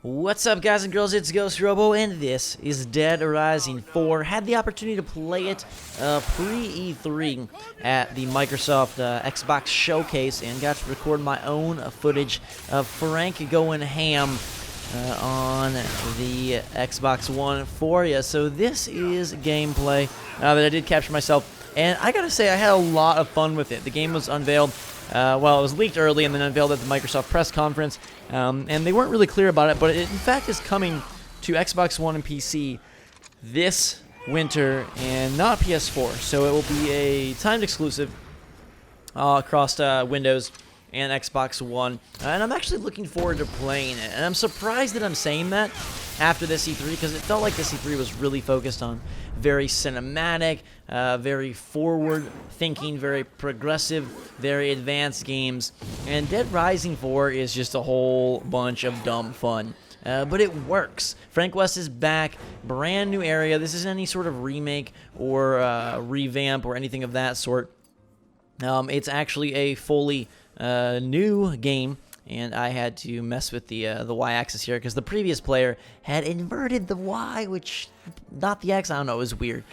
What's up, guys and girls? It's Ghost Robo, and this is Dead Rising 4. Had the opportunity to play it pre-E3 at the Microsoft Xbox Showcase, and got to record my own footage of Frank going ham on the Xbox One for you. So this is gameplay that I did capture myself, and I gotta say I had a lot of fun with it. The game was unveiled. Well, it was leaked early and then unveiled at the Microsoft press conference, and they weren't really clear about it, but it in fact is coming to Xbox One and PC this winter and not PS4, so it will be a timed exclusive across Windows and Xbox One, and I'm actually looking forward to playing it, and I'm surprised that I'm saying that after this E3, because it felt like this E3 was really focused on very cinematic, very forward-thinking, very progressive, very advanced games, and Dead Rising 4 is just a whole bunch of dumb fun. But it works. Frank West is back, brand new area. This isn't any sort of remake or revamp or anything of that sort. It's actually a fully new game, and I had to mess with the Y-axis here because the previous player had inverted the Y, which, not the X, I don't know, it was weird.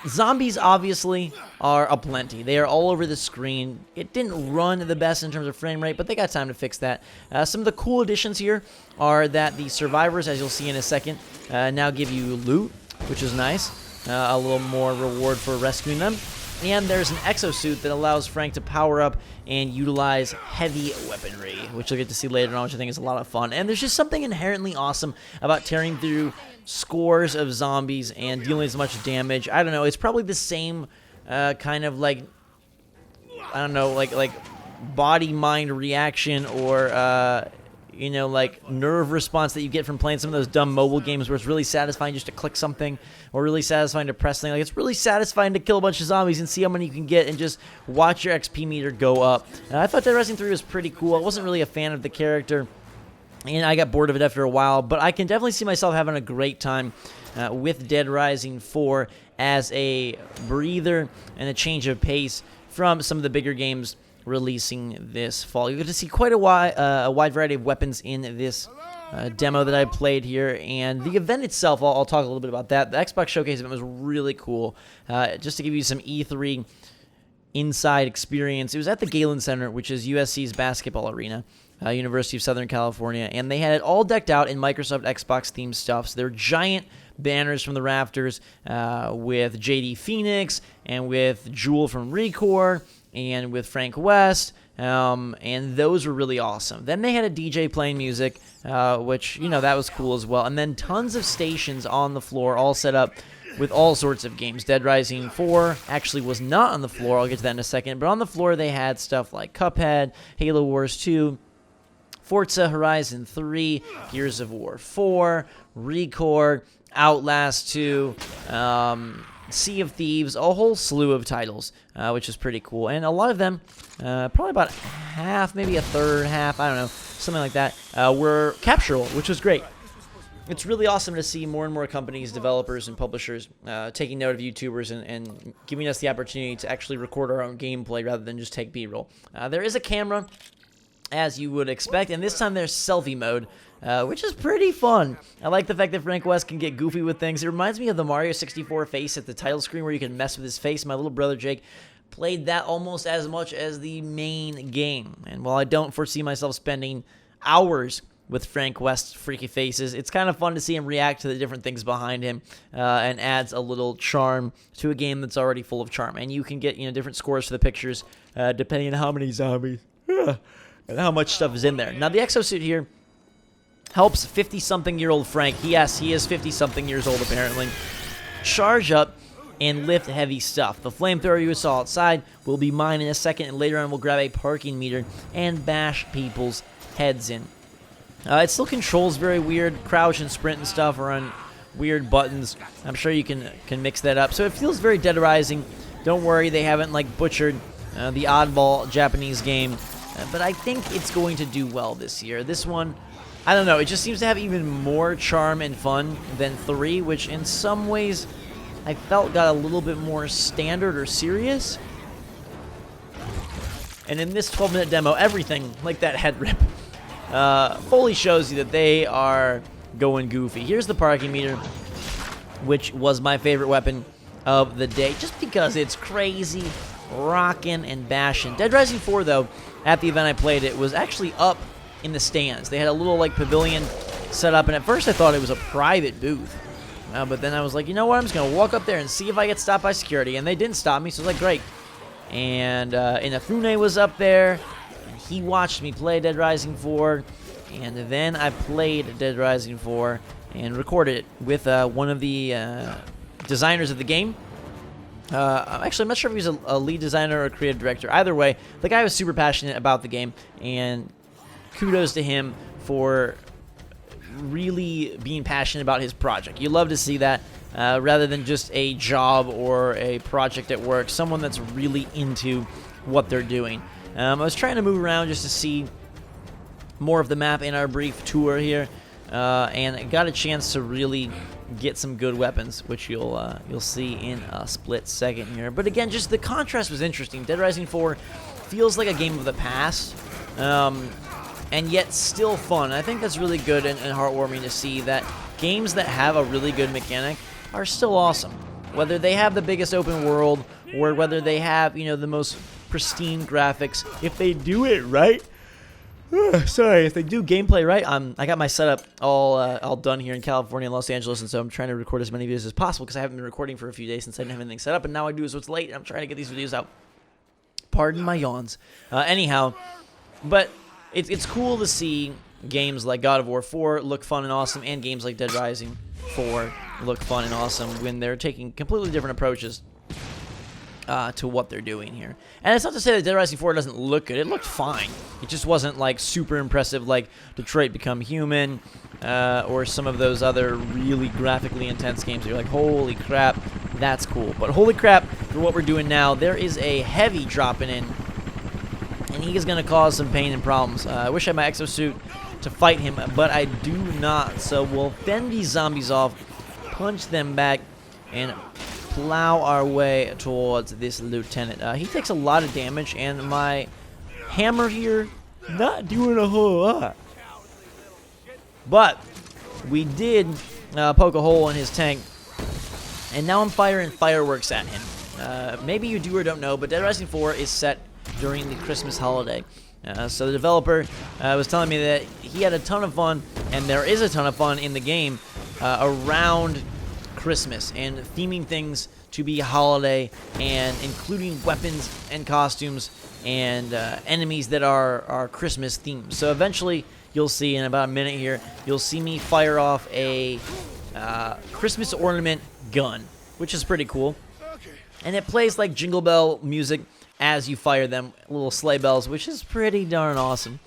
Zombies, obviously, are aplenty. They are all over the screen. It didn't run the best in terms of frame rate, but they got time to fix that. Some of the cool additions here are that the survivors, as you'll see in a second, now give you loot, which is nice. A little more reward for rescuing them. And there's an exosuit that allows Frank to power up and utilize heavy weaponry, which you'll get to see later on, which I think is a lot of fun. And there's just something inherently awesome about tearing through scores of zombies and dealing as much damage. I don't know, it's probably the same kind of like, I don't know, like body-mind reaction or you know, like nerve response that you get from playing some of those dumb mobile games where it's really satisfying just to click something or really satisfying to press something. Like, it's really satisfying to kill a bunch of zombies and see how many you can get and just watch your XP meter go up. And I thought Dead Rising 3 was pretty cool. I wasn't really a fan of the character, and I got bored of it after a while, but I can definitely see myself having a great time with Dead Rising 4 as a breather and a change of pace from some of the bigger games releasing this fall. You get to see quite a wide variety of weapons in this demo that I played here, and the event itself, I'll talk a little bit about that. The Xbox Showcase event was really cool. Just to give you some E3 inside experience, it was at the Galen Center, which is USC's basketball arena, University of Southern California, and they had it all decked out in Microsoft Xbox themed stuff. So they're giant banners from the rafters with JD Phoenix and with Jewel from Recore and with Frank West, and those were really awesome. Then they had a DJ playing music, which, you know, that was cool as well. And then tons of stations on the floor, all set up with all sorts of games. Dead Rising 4 actually was not on the floor. I'll get to that in a second. But on the floor, they had stuff like Cuphead, Halo Wars 2, Forza Horizon 3, Gears of War 4, Recore, Outlast 2, Sea of Thieves, a whole slew of titles, which is pretty cool. And a lot of them, probably about half, maybe a third, half, I don't know, something like that, were capturable, which was great. It's really awesome to see more and more companies, developers, and publishers taking note of YouTubers and giving us the opportunity to actually record our own gameplay rather than just take B-roll. There is a camera, as you would expect, and this time there's selfie mode, which is pretty fun. I like the fact that Frank West can get goofy with things. It reminds me of the Mario 64 face at the title screen where you can mess with his face. My little brother Jake played that almost as much as the main game. And while I don't foresee myself spending hours with Frank West's freaky faces, it's kind of fun to see him react to the different things behind him, and adds a little charm to a game that's already full of charm. And you can get, you know, different scores for the pictures depending on how many zombies and how much stuff is in there. Now, the exosuit here helps 50-something-year-old Frank, yes, he is 50-something years old apparently, charge up and lift heavy stuff. The flamethrower you saw outside will be mine in a second, and later on we'll grab a parking meter and bash people's heads in. It still controls very weird. Crouch and sprint and stuff are on weird buttons. I'm sure you can mix that up. So it feels very Dead Rising. Don't worry, they haven't like butchered the oddball Japanese game. But I think it's going to do well this year. This one, I don't know, it just seems to have even more charm and fun than 3, which in some ways I felt got a little bit more standard or serious. And in this 12-minute demo, everything, like that head rip, fully shows you that they are going goofy. Here's the parking meter, which was my favorite weapon of the day, just because it's crazy, rocking and bashing. Dead Rising 4, though, at the event I played it, was actually up in the stands. They had a little, like, pavilion set up, and at first I thought it was a private booth. But then I was like, you know what, I'm just going to walk up there and see if I get stopped by security, and they didn't stop me, so I was like, great. And Inafune was up there, and he watched me play Dead Rising 4, and then I played Dead Rising 4 and recorded it with one of the designers of the game. Actually, I'm not sure if he was a lead designer or a creative director. Either way, the guy was super passionate about the game, and kudos to him for really being passionate about his project. You love to see that, rather than just a job or a project at work. Someone that's really into what they're doing. I was trying to move around just to see more of the map in our brief tour here, and I got a chance to really get some good weapons, which you'll see in a split second here. But again, just the contrast was interesting. Dead Rising 4 feels like a game of the past, and yet still fun. I think that's really good and heartwarming to see that games that have a really good mechanic are still awesome. Whether they have the biggest open world or whether they have, you know, the most pristine graphics, if they do it right. Sorry, if they do gameplay right, I got my setup all done here in California and Los Angeles, and so I'm trying to record as many videos as possible because I haven't been recording for a few days since I didn't have anything set up, and now I do, so it's late. I'm trying to get these videos out. Pardon my yawns. Anyhow, but it's cool to see games like God of War 4 look fun and awesome, and games like Dead Rising 4 look fun and awesome when they're taking completely different approaches to what they're doing here. And it's not to say that Dead Rising 4 doesn't look good. It looked fine. It just wasn't like super impressive like Detroit Become Human or some of those other really graphically intense games that you're like, holy crap, that's cool. But holy crap, for what we're doing now, there is a heavy dropping in, and he is going to cause some pain and problems. I wish I had my exosuit to fight him, but I do not. So we'll fend these zombies off, punch them back, and plow our way towards this lieutenant. He takes a lot of damage, and my hammer here not doing a whole lot. But we did poke a hole in his tank, and now I'm firing fireworks at him. Maybe you do or don't know, but Dead Rising 4 is set during the Christmas holiday. So the developer was telling me that he had a ton of fun, and there is a ton of fun in the game around Christmas and theming things to be holiday and including weapons and costumes and enemies that are Christmas themed. So eventually you'll see in about a minute here, you'll see me fire off a Christmas ornament gun, which is pretty cool. And it plays like Jingle Bell music as you fire them, little sleigh bells, which is pretty darn awesome.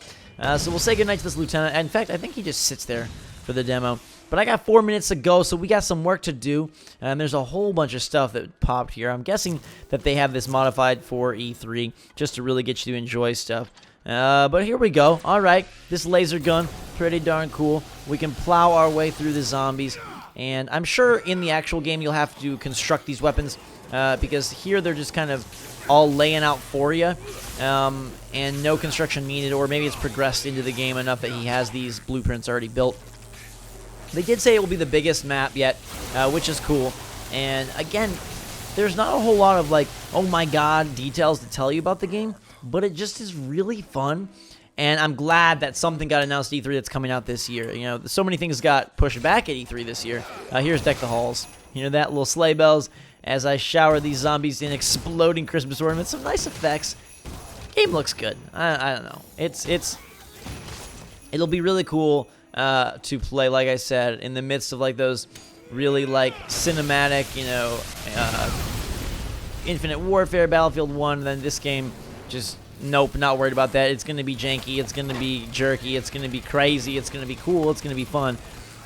So we'll say goodnight to this lieutenant. In fact, I think he just sits there for the demo. But I got 4 minutes to go, so we got some work to do. And there's a whole bunch of stuff that popped here. I'm guessing that they have this modified for E3 just to really get you to enjoy stuff. But here we go. All right, this laser gun, pretty darn cool. We can plow our way through the zombies. And I'm sure in the actual game you'll have to construct these weapons because here they're just kind of all laying out for you. And no construction needed, or maybe it's progressed into the game enough that he has these blueprints already built. They did say it will be the biggest map yet, which is cool. And again, there's not a whole lot of like, oh my god, details to tell you about the game, but it just is really fun. And I'm glad that something got announced at E3 that's coming out this year. You know, so many things got pushed back at E3 this year. Here's Deck the Halls. You know, that little sleigh bells as I shower these zombies in exploding Christmas ornaments. Some nice effects. Game looks good. I don't know. It'll be really cool to play, like I said, in the midst of like those really like cinematic, you know, Infinite Warfare, Battlefield 1. Then this game, just nope, not worried about that. It's going to be janky, it's going to be jerky, it's going to be crazy, it's going to be cool, it's going to be fun.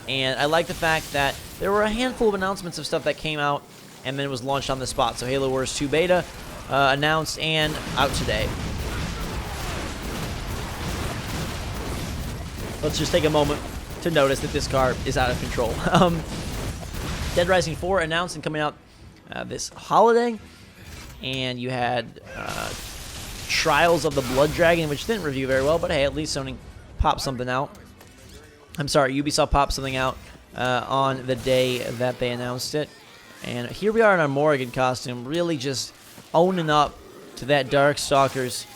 And I like the fact that there were a handful of announcements of stuff that came out and then it was launched on the spot. So Halo Wars 2 beta announced and out today. Let's just take a moment to notice that this car is out of control. Dead Rising 4 announced and coming out this holiday. And you had Trials of the Blood Dragon, which didn't review very well, but hey, at least Sony popped something out. I'm sorry, Ubisoft popped something out on the day that they announced it. And here we are in our Morrigan costume, really just owning up to that Darkstalkers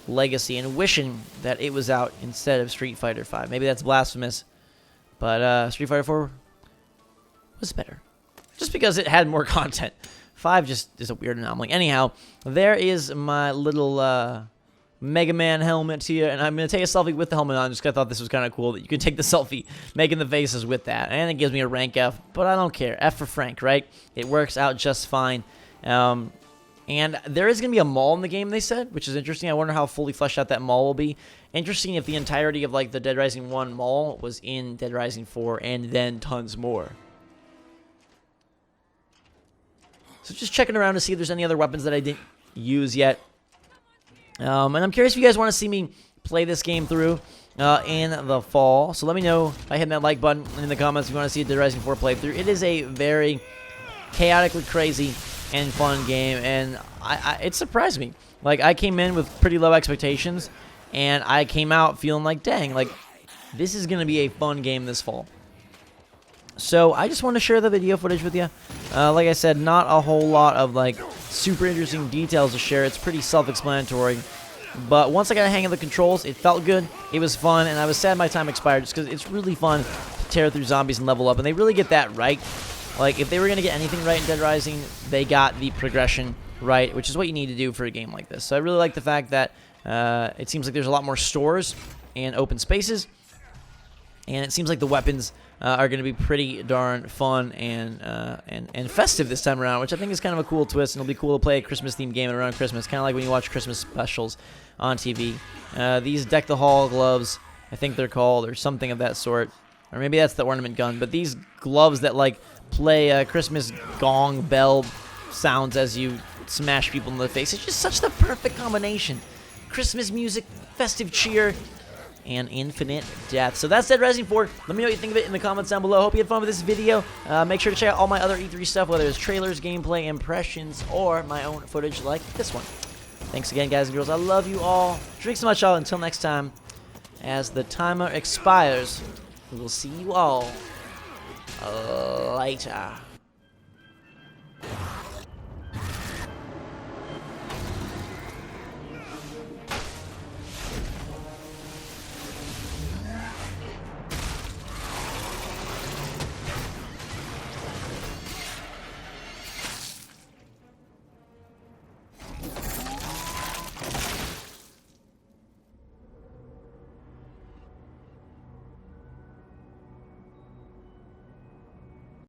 legacy and wishing that it was out instead of Street Fighter V. Maybe that's blasphemous, but Street Fighter 4 was better. Just because it had more content. 5 just is a weird anomaly. Anyhow, there is my little Mega Man helmet here, and I'm going to take a selfie with the helmet on just because I thought this was kind of cool that you can take the selfie making the faces with that. And it gives me a rank F, but I don't care. F for Frank, right? It works out just fine. And there is going to be a mall in the game, they said, which is interesting. I wonder how fully fleshed out that mall will be. Interesting if the entirety of like the Dead Rising 1 mall was in Dead Rising 4 and then tons more. So just checking around to see if there's any other weapons that I didn't use yet. And I'm curious if you guys want to see me play this game through in the fall. So let me know by hitting that like button in the comments if you want to see a Dead Rising 4 playthrough. It is a very chaotically crazy and fun game, and it surprised me. Like, I came in with pretty low expectations, and I came out feeling like, dang, like, this is going to be a fun game this fall. So I just want to share the video footage with you. Like I said, not a whole lot of, like, super interesting details to share. It's pretty self-explanatory. But once I got a hang of the controls, it felt good, it was fun, and I was sad my time expired just because it's really fun to tear through zombies and level up, and they really get that right. Like, if they were going to get anything right in Dead Rising, they got the progression right, which is what you need to do for a game like this. So I really like the fact that it seems like there's a lot more stores and open spaces, and it seems like the weapons are going to be pretty darn fun and festive this time around, which I think is kind of a cool twist, and it'll be cool to play a Christmas-themed game around Christmas, kind of like when you watch Christmas specials on TV. These Deck the Hall gloves, I think they're called, or something of that sort. Or maybe that's the ornament gun, but these gloves that, like, play Christmas gong bell sounds as you smash people in the face. It's just such the perfect combination. Christmas music, festive cheer, and infinite death. So that's Dead Rising 4. Let me know what you think of it in the comments down below. Hope you had fun with this video. Make sure to check out all my other E3 stuff, whether it's trailers, gameplay, impressions, or my own footage like this one. Thanks again, guys and girls. I love you all. Drink so much, y'all. Until next time, as the timer expires, we will see you all later.